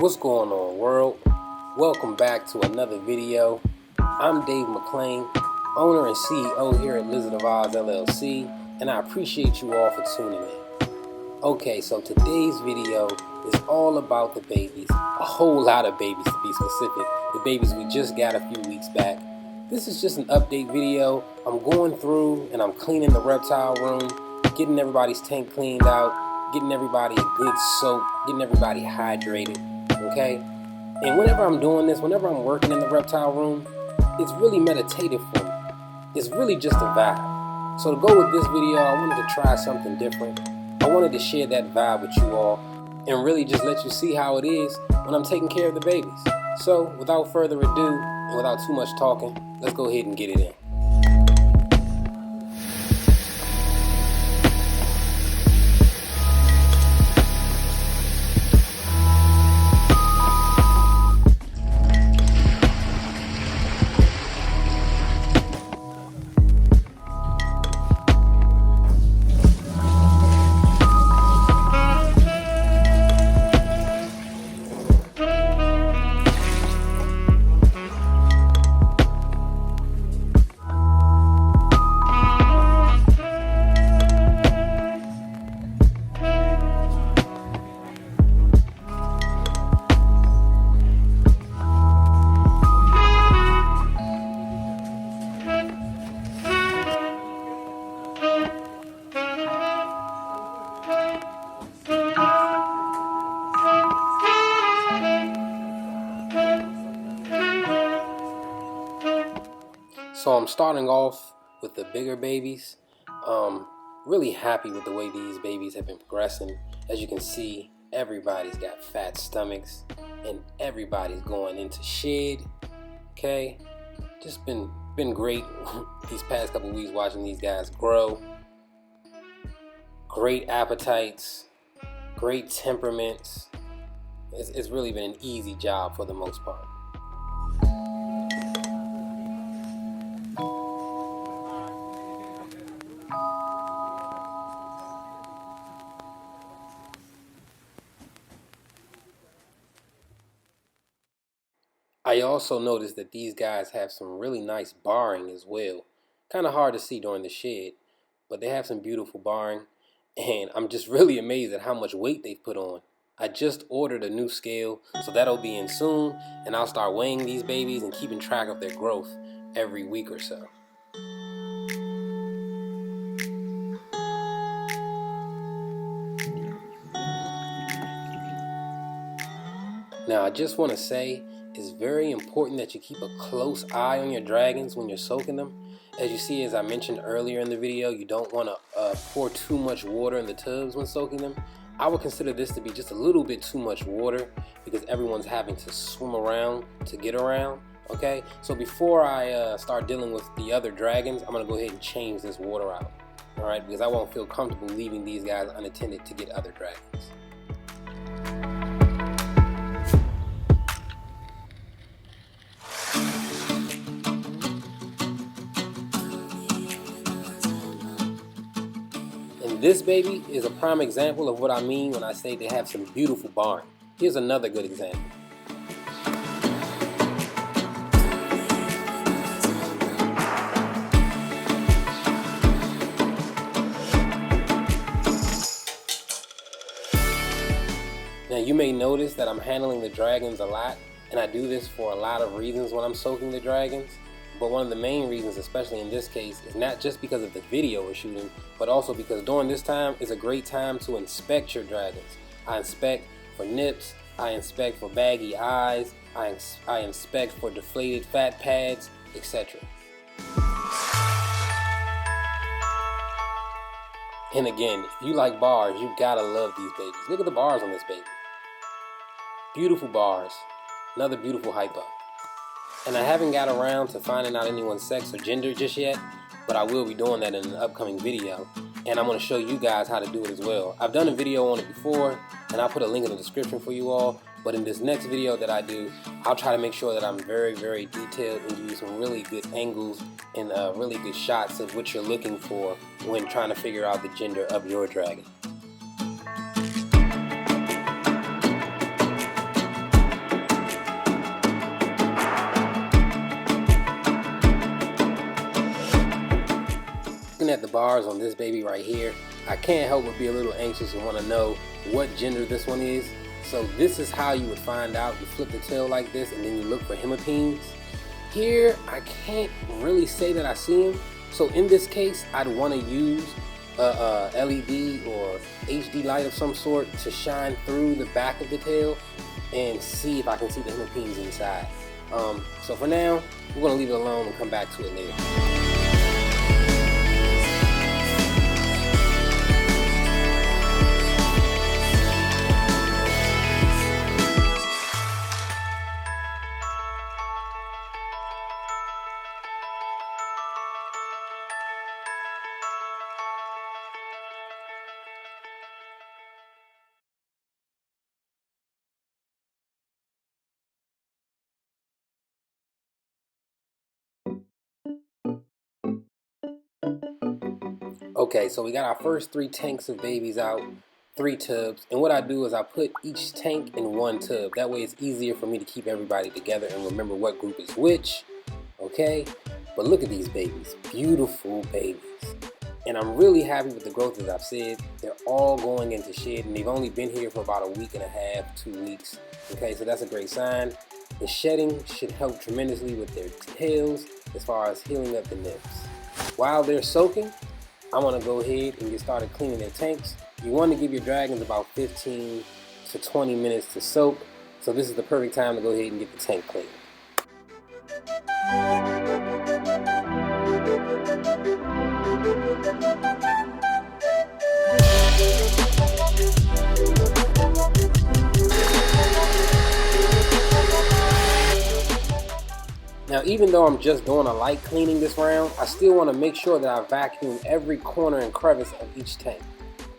What's going on, world? Welcome back to another video. I'm Dave McClain, owner and CEO here at Wizard of Oz LLC, and I appreciate you all for tuning in. Okay, so today's video is all about the babies, a whole lot of babies to be specific, the babies we just got a few weeks back. This is just an update video. I'm going through and I'm cleaning the reptile room, getting everybody's tank cleaned out, getting everybody a good soak, getting everybody hydrated. Okay, and whenever I'm doing this, whenever I'm working in the reptile room, it's really meditative for me. It's really just a vibe. So to go with this video, I wanted to try something different. I wanted to share that vibe with you all and really just let you see how it is when I'm taking care of the babies. So without further ado and without too much talking, let's go ahead and get it in. So I'm starting off with the bigger babies. Really happy with the way these babies have been progressing. As you can see, everybody's got fat stomachs and everybody's going into shed. Okay, just been great these past couple weeks watching these guys grow. Great appetites, great temperaments. It's really been an easy job for the most part. I also noticed that these guys have some really nice barring as well. Kind of hard to see during the shed, but they have some beautiful barring, and I'm just really amazed at how much weight they've put on. I just ordered a new scale, so that'll be in soon, and I'll start weighing these babies and keeping track of their growth every week or so. Now, I just want to say, it's very important that you keep a close eye on your dragons when you're soaking them. As you see, as I mentioned earlier in the video, you don't want to pour too much water in the tubs when soaking them. I would consider this to be just a little bit too much water because everyone's having to swim around to get around. Okay, so before I start dealing with the other dragons, I'm going to go ahead and change this water out. Alright, because I won't feel comfortable leaving these guys unattended to get other dragons. This baby is a prime example of what I mean when I say they have some beautiful barring. Here's another good example. Now you may notice that I'm handling the dragons a lot, and I do this for a lot of reasons when I'm soaking the dragons. But one of the main reasons, especially in this case, is not just because of the video we're shooting, but also because during this time is a great time to inspect your dragons. I inspect for nips, I inspect for baggy eyes, I inspect for deflated fat pads, etc. And again, if you like bars, you gotta love these babies. Look at the bars on this baby. Beautiful bars. Another beautiful hypo. And I haven't got around to finding out anyone's sex or gender just yet, but I will be doing that in an upcoming video, and I'm going to show you guys how to do it as well. I've done a video on it before, and I'll put a link in the description for you all, but in this next video that I do, I'll try to make sure that I'm very, very detailed and use some really good angles and really good shots of what you're looking for when trying to figure out the gender of your dragon. at the bars on this baby right here, I can't help but be a little anxious and want to know what gender this one is. So this is how you would find out. You flip the tail like this and then you look for hemipenes. Here, I can't really say that I see them. So in this case, I'd want to use a LED or HD light of some sort to shine through the back of the tail and see if I can see the hemipenes inside. So for now, we're going to leave it alone and come back to it later. Okay, so we got our first 3 tanks of babies out, 3 tubs, and what I do is I put each tank in one tub. That way it's easier for me to keep everybody together and remember what group is which, okay? But look at these babies, beautiful babies. And I'm really happy with the growth, as I've said. They're all going into shed, and they've only been here for about a week and a half, 2 weeks, okay? So that's a great sign. The shedding should help tremendously with their tails as far as healing up the nymphs. While they're soaking, I want to go ahead and get started cleaning their tanks. You want to give your dragons about 15 to 20 minutes to soak. So this is the perfect time to go ahead and get the tank cleaned. Now, even though I'm just doing a light cleaning this round, I still want to make sure that I vacuum every corner and crevice of each tank.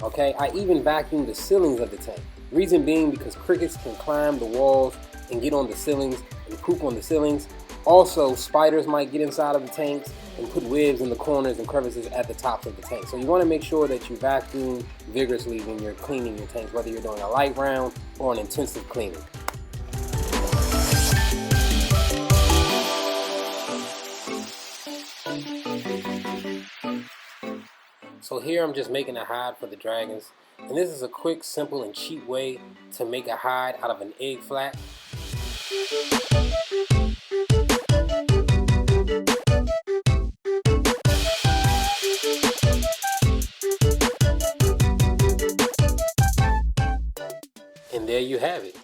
Okay, I even vacuum the ceilings of the tank. Reason being because crickets can climb the walls and get on the ceilings and poop on the ceilings. Also, spiders might get inside of the tanks and put webs in the corners and crevices at the tops of the tank. So you want to make sure that you vacuum vigorously when you're cleaning your tanks, whether you're doing a light round or an intensive cleaning. So here I'm just making a hide for the dragons, and this is a quick, simple, and cheap way to make a hide out of an egg flat. And there you have it.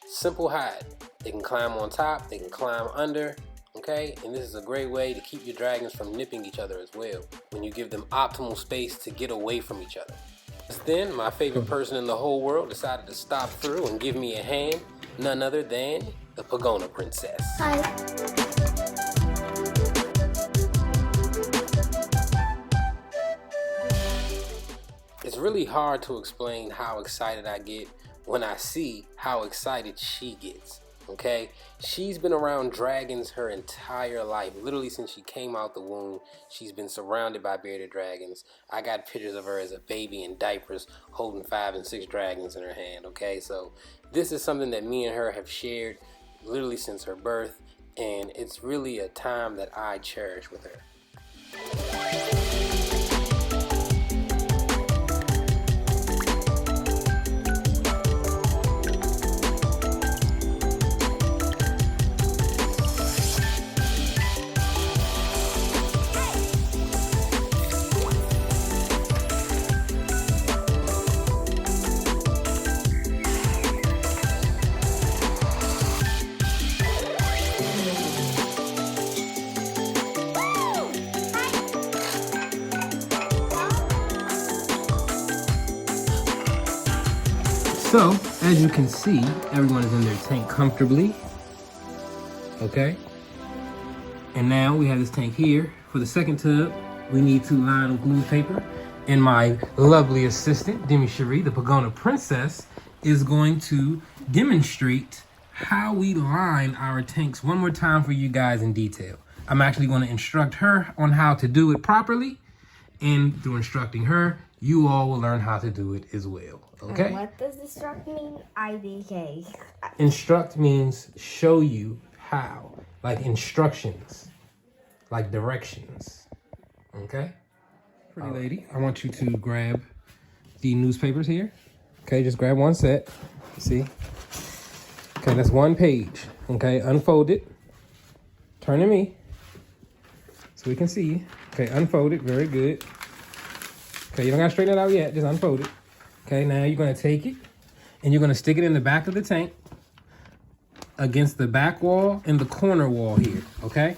Simple hide. They can climb on top, they can climb under. Okay, and this is a great way to keep your dragons from nipping each other as well, when you give them optimal space to get away from each other. Just then, my favorite person in the whole world decided to stop through and give me a hand, none other than the Pogona Princess. Hi. It's really hard to explain how excited I get when I see how excited she gets. Okay, she's been around dragons her entire life. Literally since she came out the womb, she's been surrounded by bearded dragons. I got pictures of her as a baby in diapers holding 5 and 6 dragons in her hand. Okay, so this is something that me and her have shared literally since her birth, and it's really a time that I cherish with her. So, as you can see, everyone is in their tank comfortably. Okay? And now we have this tank here. For the second tub, we need to line with glue paper. And my lovely assistant, Demi Cheri, the Pogona Princess, is going to demonstrate how we line our tanks one more time for you guys in detail. I'm actually going to instruct her on how to do it properly. And through instructing her, you all will learn how to do it as well. Okay? And what does instruct mean? IDK. Instruct means show you how, like instructions, like directions. Okay? Pretty lady, I want you to grab the newspapers here. Okay, just grab one set. See? Okay, that's one page. Okay, unfold it. Turn to me so we can see you. Okay, unfold it. Very good. Okay, you don't gotta straighten it out yet. Just unfold it. Okay, now you're gonna take it and you're gonna stick it in the back of the tank against the back wall and the corner wall here. Okay?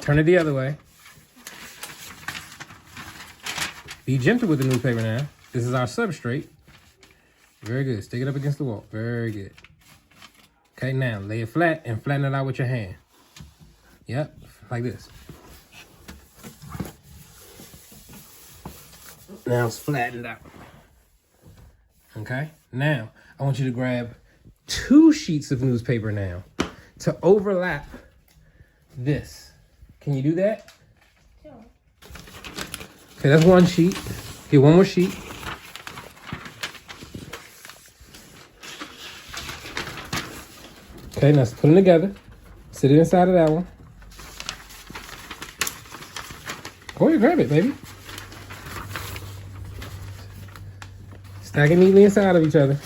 Turn it the other way. Be gentle with the newspaper now. This is our substrate. Very good. Stick it up against the wall. Very good. Okay, now lay it flat and flatten it out with your hand. Yep, like this. Now it's flattened out. Okay, now I want you to grab 2 sheets of newspaper now to overlap this. Can you do that? Sure. Okay, that's one sheet. Get one more sheet. Okay, now let's put them together. Sit it inside of that one. Go ahead, grab it, baby. Stack it neatly inside of each other.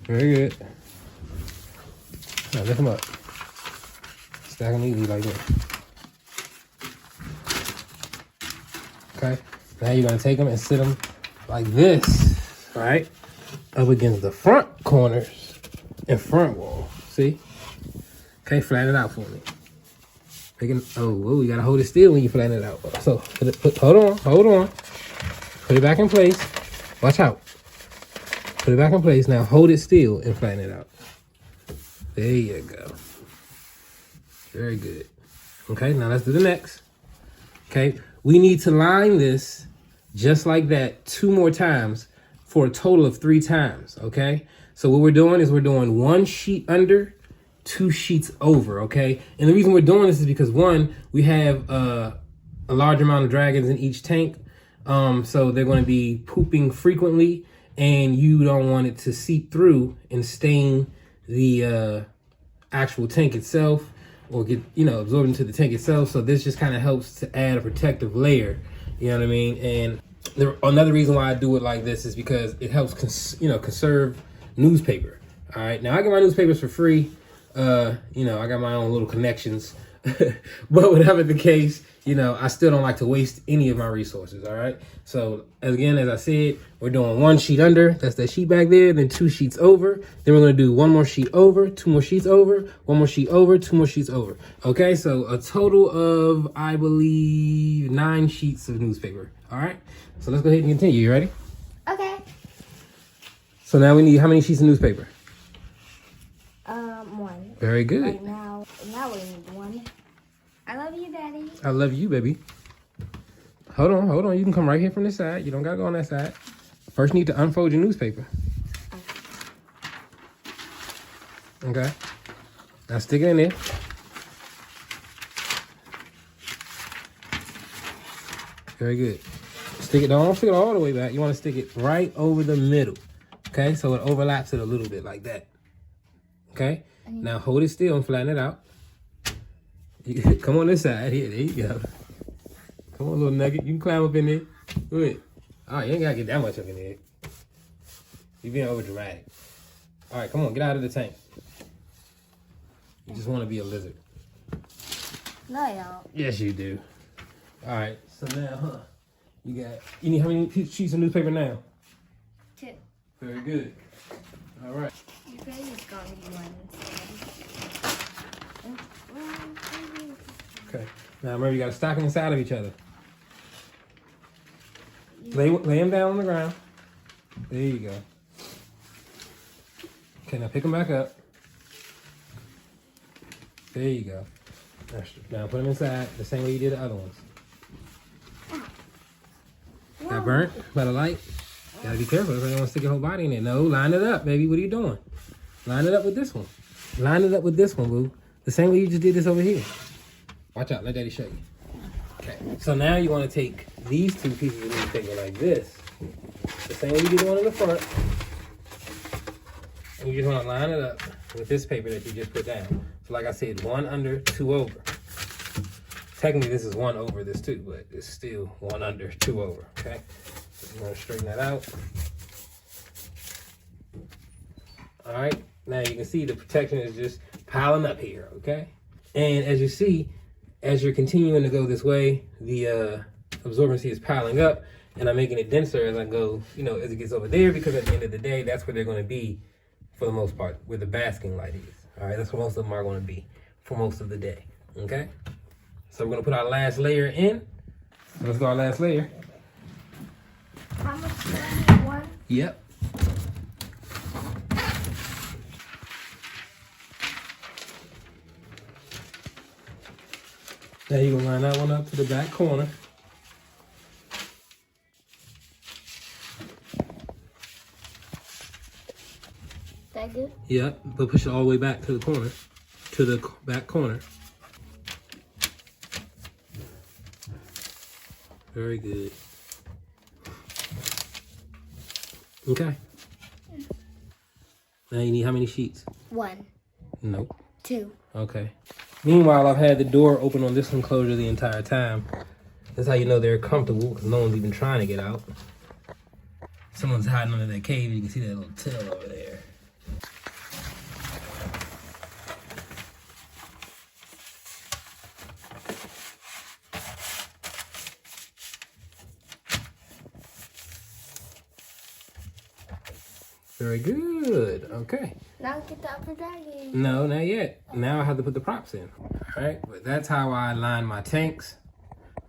Very good. Now lift them up. Stack them neatly like that. Okay, now you're gonna take them and sit them like this, right? Up against the front corners and front wall. See? Okay, flatten it out for me. Oh, you gotta hold it still when you flatten it out. So hold on. Put it back in place. Watch out. Put it back in place. Now hold it still and flatten it out. There you go. Very good. Okay, now let's do the next. Okay, we need to line this just like that 2 more times for a total of 3 times, okay? So what we're doing is we're doing 1 sheet under, 2 sheets over, okay? And the reason we're doing this is because 1, we have a large amount of dragons in each tank, so they're going to be pooping frequently, and you don't want it to seep through and stain the actual tank itself, or get, absorbed into the tank itself. So this just kind of helps to add a protective layer, you know what I mean? And another reason why I do it like this is because it helps, conserve newspaper. All right, now I get my newspapers for free. I got my own little connections, but whatever the case, I still don't like to waste any of my resources. All right. So again, as I said, we're doing 1 sheet under, that's that sheet back there, then 2 sheets over. Then we're going to do 1 more sheet over, 2 more sheets over, 1 more sheet over, 2 more sheets over. Okay. So a total of, I believe, 9 sheets of newspaper. All right. So let's go ahead and continue. You ready? Okay. So now we need how many sheets of newspaper? 1. Very good. Right now we need 1. I love you, Daddy. I love you, baby. Hold on. You can come right here from this side. You don't gotta go on that side. First, you need to unfold your newspaper. Okay. Now stick it in there. Very good. Don't stick it all the way back. You want to stick it right over the middle. Okay, so it overlaps it a little bit like that. Okay. Now hold it still and flatten it out. Come on this side here. There you go. Come on, little nugget. You can climb up in there. Go ahead. All right, you ain't got to get that much up in there. You're being over dramatic. All right, come on. Get out of the tank. You just want to be a lizard. No, I don't. Yes, you do. All right. So now, you need how many sheets of newspaper now? 2. Very good. All right. Your baby's got me 1. Okay. Now remember, you got to stack them inside of each other. Lay them down on the ground. There you go. Okay, now pick them back up. There you go. Now put them inside the same way you did the other ones. Got burnt by the light? Gotta be careful. If you don't want to stick your whole body in there. No, line it up, baby. What are you doing? Line it up with this one. Line it up with this one, boo. The same way you just did this over here. Watch out. Let Daddy show you. Okay. So now you want to take these 2 pieces of newspaper like this. The same way you did the one in the front. And you just want to line it up with this paper that you just put down. So like I said, 1 under, 2 over. Technically, this is 1 over this 2, but it's still 1 under, 2 over, okay? So we're gonna straighten that out. All right, now you can see the protection is just piling up here, okay? And as you see, as you're continuing to go this way, the absorbency is piling up, and I'm making it denser as I go, you know, as it gets over there, because at the end of the day, that's where they're gonna be for the most part, where the basking light is. All right, that's where most of them are gonna be for most of the day, okay? So we're gonna put our last layer in. Let's go our last layer. How much do I need? 1? Yep. Now you're gonna line that one up to the back corner. That good? Yep, but push it all the way back to the corner, to the back corner. Very good. Okay. Now you need how many sheets? 1. Nope. 2. Okay. Meanwhile, I've had the door open on this enclosure the entire time. That's how you know they're comfortable, because no one's even trying to get out. Someone's hiding under that cave. You can see that little tail over there. Very good. Okay. Now get the upper dragon. No, not yet. Now I have to put the props in. All right. But that's how I line my tanks.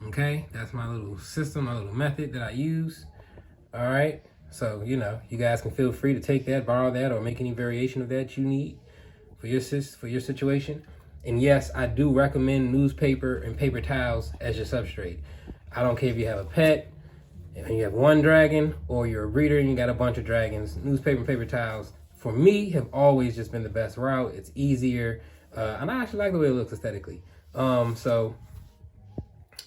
Okay. That's my little system, my little method that I use. All right. So, you know, you guys can feel free to take that, borrow that, or make any variation of that you need for your situation. And yes, I do recommend newspaper and paper towels as your substrate. I don't care if you have a pet, if you have 1 dragon, or you're a breeder and you got a bunch of dragons. Newspaper and paper towels, for me, have always just been the best route. It's easier, and I actually like the way it looks aesthetically. So,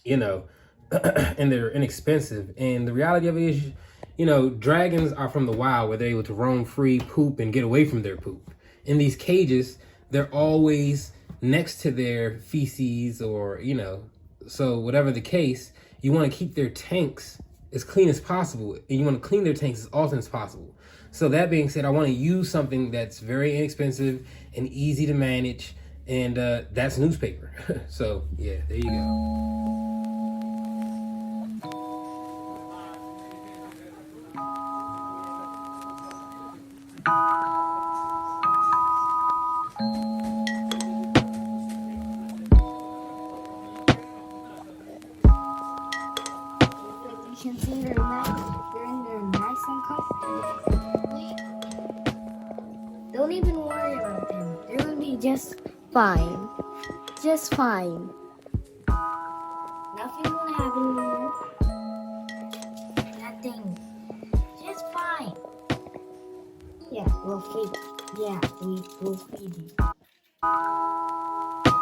you know, and they're inexpensive. And the reality of it is, you know, dragons are from the wild, where they're able to roam free, poop, and get away from their poop. In these cages, they're always next to their feces, or, you know, so whatever the case, you want to keep their tanks as clean as possible, and you want to clean their tanks as often as possible. So that being said, I want to use something that's very inexpensive and easy to manage, and that's newspaper. So yeah, there you go. You can see they're in there nice and comfortable. Don't even worry about them. They're gonna be just fine. Just fine. Nothing's gonna happen to them. Nothing. Just fine. Yeah, we'll feed. Yeah, we'll feed you.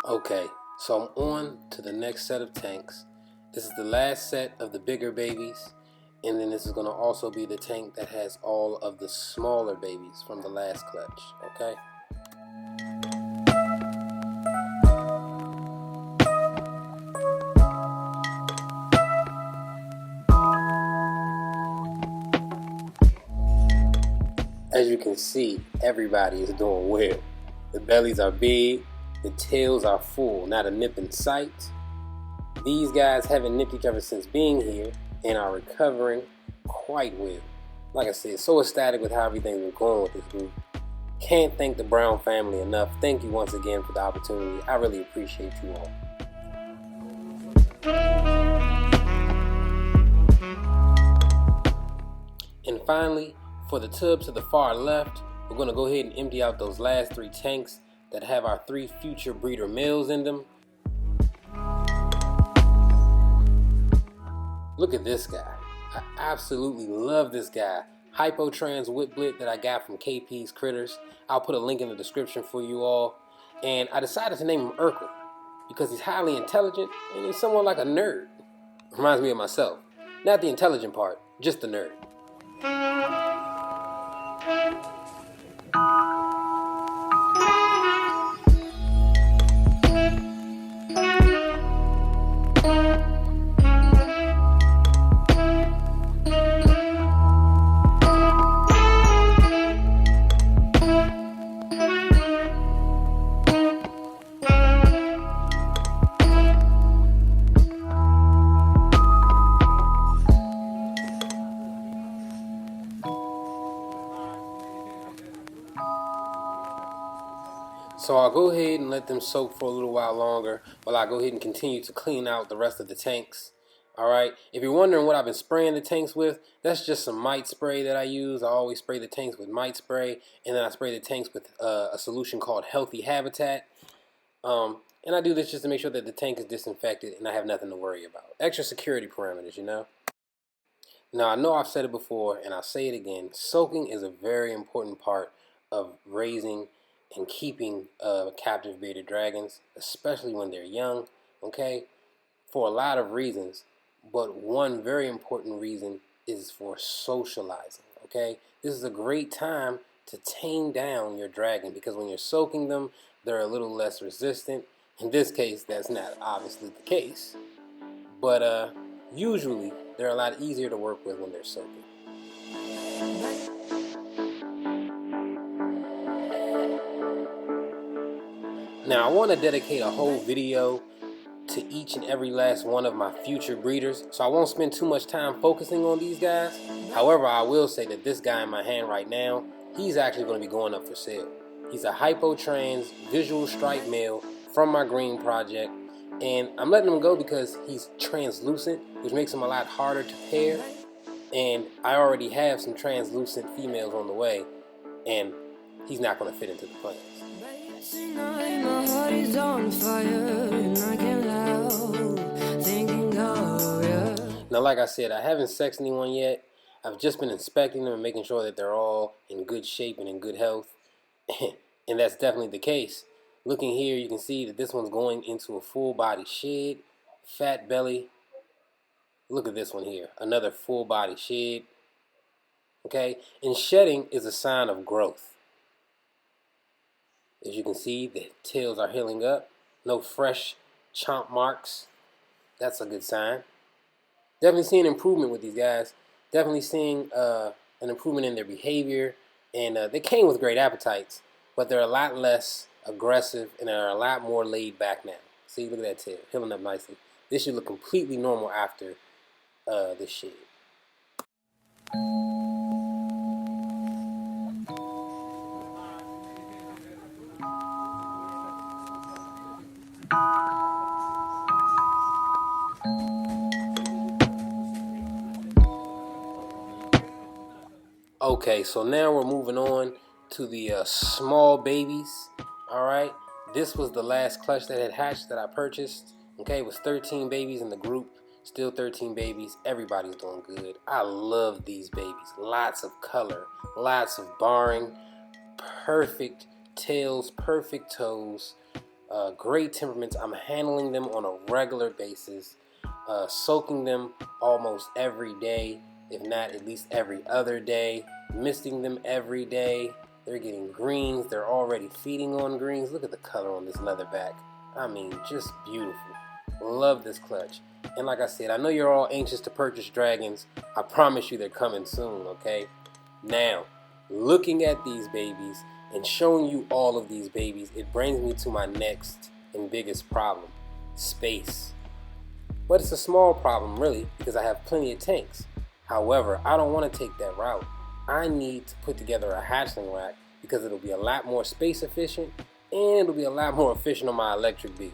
Okay, so I'm on to the next set of tanks. This is the last set of the bigger babies, and then this is going to also be the tank that has all of the smaller babies from the last clutch, okay? As you can see, everybody is doing well. The bellies are big, the tails are full, not a nip in sight. These guys haven't nipped each other since being here and are recovering quite well. Like I said, so ecstatic with how everything's been going with this group. Can't thank the Brown family enough. Thank you once again for the opportunity. I really appreciate you all. And finally, for the tub to the far left, we're going to go ahead and empty out those last 3 tanks that have our 3 future breeder males in them. Look at this guy. I absolutely love this guy. Hypotrans Whipblit that I got from KP's Critters. I'll put a link in the description for you all. And I decided to name him Urkel because he's highly intelligent and he's somewhat like a nerd. Reminds me of myself. Not the intelligent part, just the nerd. So I'll go ahead and let them soak for a little while longer while I go ahead and continue to clean out the rest of the tanks. Alright, if you're wondering what I've been spraying the tanks with, that's just some mite spray that I use. I always spray the tanks with mite spray, and then I spray the tanks with a solution called Healthy Habitat. And I do this just to make sure that the tank is disinfected and I have nothing to worry about. Extra security parameters, you know. Now, I know I've said it before, and I'll say it again. Soaking is a very important part of raising and keeping captive bearded dragons, especially when they're young, okay? For a lot of reasons, but one very important reason is for socializing, okay? This is a great time to tame down your dragon, because when you're soaking them, they're a little less resistant. In this case, that's not obviously the case, but usually they're a lot easier to work with when they're soaking. Now, I want to dedicate a whole video to each and every last one of my future breeders, so I won't spend too much time focusing on these guys. However, I will say that this guy in my hand right now, he's actually going to be going up for sale. He's a hypotrans visual stripe male from my green project, and I'm letting him go because he's translucent, which makes him a lot harder to pair, and I already have some translucent females on the way, and he's not going to fit into the plans. Tonight my heart is on fire and I can't help thinking of you. Now, like I said, I haven't sexed anyone yet. I've just been inspecting them and making sure that they're all in good shape and in good health. And that's definitely the case. Looking here, you can see that this one's going into a full body shed, fat belly. Look at this one here, another full body shed. Okay, and shedding is a sign of growth. As you can see, the tails are healing up. No fresh chomp marks. That's a good sign. Definitely seeing improvement with these guys. Definitely seeing an improvement in their behavior. And they came with great appetites, but they're a lot less aggressive and they're a lot more laid back now. See, look at that tail, healing up nicely. This should look completely normal after this shed. Okay, so now we're moving on to the small babies. All right, this was the last clutch that had hatched that I purchased. Okay, it was 13 babies in the group, still 13 babies. Everybody's doing good. I love these babies. Lots of color, lots of barring, perfect tails, perfect toes, great temperaments. I'm handling them on a regular basis, soaking them almost every day, if not at least every other day, misting them every day. They're getting greens. They're already feeding on greens. Look at the color on this leatherback. I mean, just beautiful. Love this clutch. And like I said, I know you're all anxious to purchase dragons. I promise you they're coming soon, okay? Now, looking at these babies and showing you all of these babies, it brings me to my next and biggest problem, space. But it's a small problem, really, because I have plenty of tanks. However, I don't want to take that route. I need to put together a hatchling rack because it'll be a lot more space efficient and it'll be a lot more efficient on my electric bill.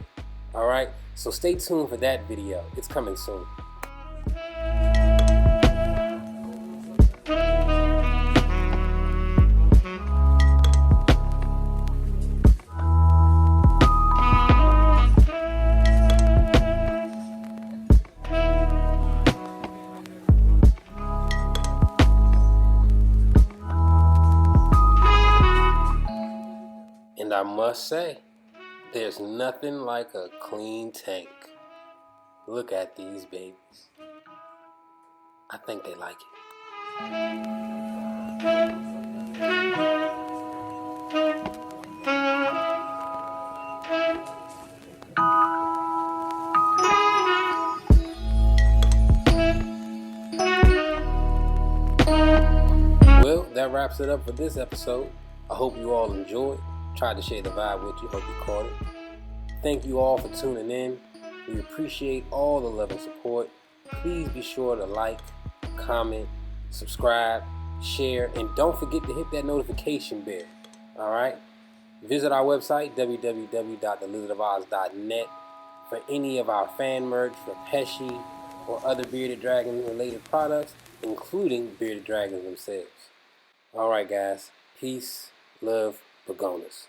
Alright, so stay tuned for that video. It's coming soon. And I must say, there's nothing like a clean tank. Look at these babies. I think they like it. Well, that wraps it up for this episode. I hope you all enjoyed. Tried to share the vibe with you. Hope you caught it. Thank you all for tuning in. We appreciate all the love and support. Please be sure to like, comment, subscribe, share, and don't forget to hit that notification bell. Alright? Visit our website, www.thelizardofoz.net, for any of our fan merch, Repashy, or other bearded dragon related products, including bearded dragons themselves. Alright guys, peace, love, Pogonas.